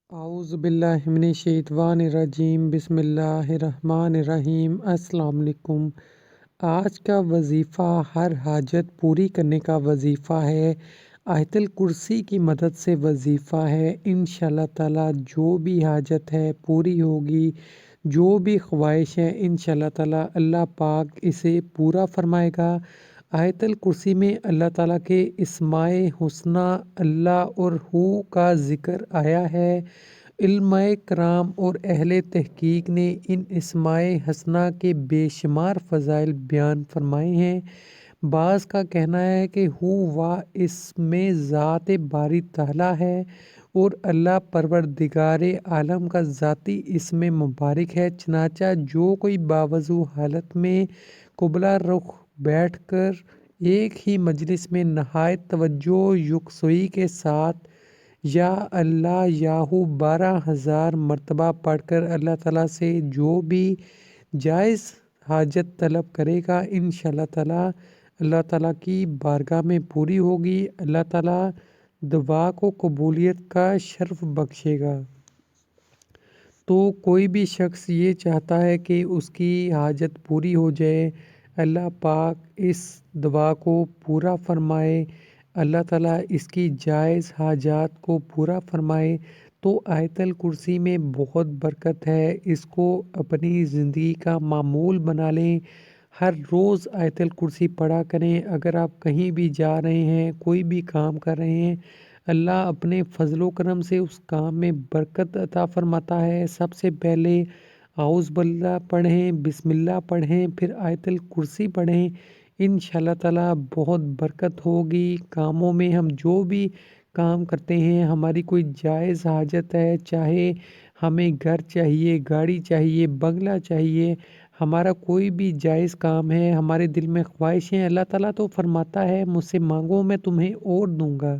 اعوذ باللہ من الشیطان الرجیم بسم اللہ الرحمن الرحیم۔ السلام علیکم۔ آج کا وظیفہ ہر حاجت پوری کرنے کا وظیفہ ہے۔ آیت الکرسی کی مدد سے وظیفہ ہے۔ انشاءاللہ تعالی جو بھی حاجت ہے پوری ہوگی، جو بھی خواہش ہے انشاءاللہ تعالی اللہ پاک اسے پورا فرمائے گا۔ آیت الکرسی میں اللہ تعالیٰ کے اسماء حسنہ اللہ اور ہو کا ذکر آیا ہے۔ علماء کرام اور اہل تحقیق نے ان اسماء حسنہ کے بے شمار فضائل بیان فرمائے ہیں۔ بعض کا کہنا ہے کہ ہو و اسم ذات باری تعالیٰ ہے اور اللہ پروردگار عالم کا ذاتی اسم مبارک ہے، چنانچہ جو کوئی باوضو حالت میں قبلہ رخ بیٹھ کر ایک ہی مجلس میں نہایت توجہ یکسوئی کے ساتھ یا اللہ یاہو 12,000 مرتبہ پڑھ کر اللہ تعالیٰ سے جو بھی جائز حاجت طلب کرے گا انشاءاللہ تعالیٰ اللہ تعالیٰ کی بارگاہ میں پوری ہوگی۔ اللہ تعالیٰ دعا کو قبولیت کا شرف بخشے گا۔ تو کوئی بھی شخص یہ چاہتا ہے کہ اس کی حاجت پوری ہو جائے، اللہ پاک اس دعا کو پورا فرمائے، اللہ تعالیٰ اس کی جائز حاجات کو پورا فرمائے، تو آیت الکرسی میں بہت برکت ہے۔ اس کو اپنی زندگی کا معمول بنا لیں، ہر روز آیت الکرسی پڑھا کریں۔ اگر آپ کہیں بھی جا رہے ہیں، کوئی بھی کام کر رہے ہیں، اللہ اپنے فضل و کرم سے اس کام میں برکت عطا فرماتا ہے۔ سب سے پہلے اعوذ باللہ پڑھیں، بسم اللہ پڑھیں، پھر آیت الکرسی پڑھیں، انشاءاللہ تعالیٰ بہت برکت ہوگی کاموں میں۔ ہم جو بھی کام کرتے ہیں، ہماری کوئی جائز حاجت ہے، چاہے ہمیں گھر چاہیے، گاڑی چاہیے، بنگلہ چاہیے، ہمارا کوئی بھی جائز کام ہے، ہمارے دل میں خواہشیں، اللہ تعالیٰ تو فرماتا ہے مجھ سے مانگو میں تمہیں اور دوں گا۔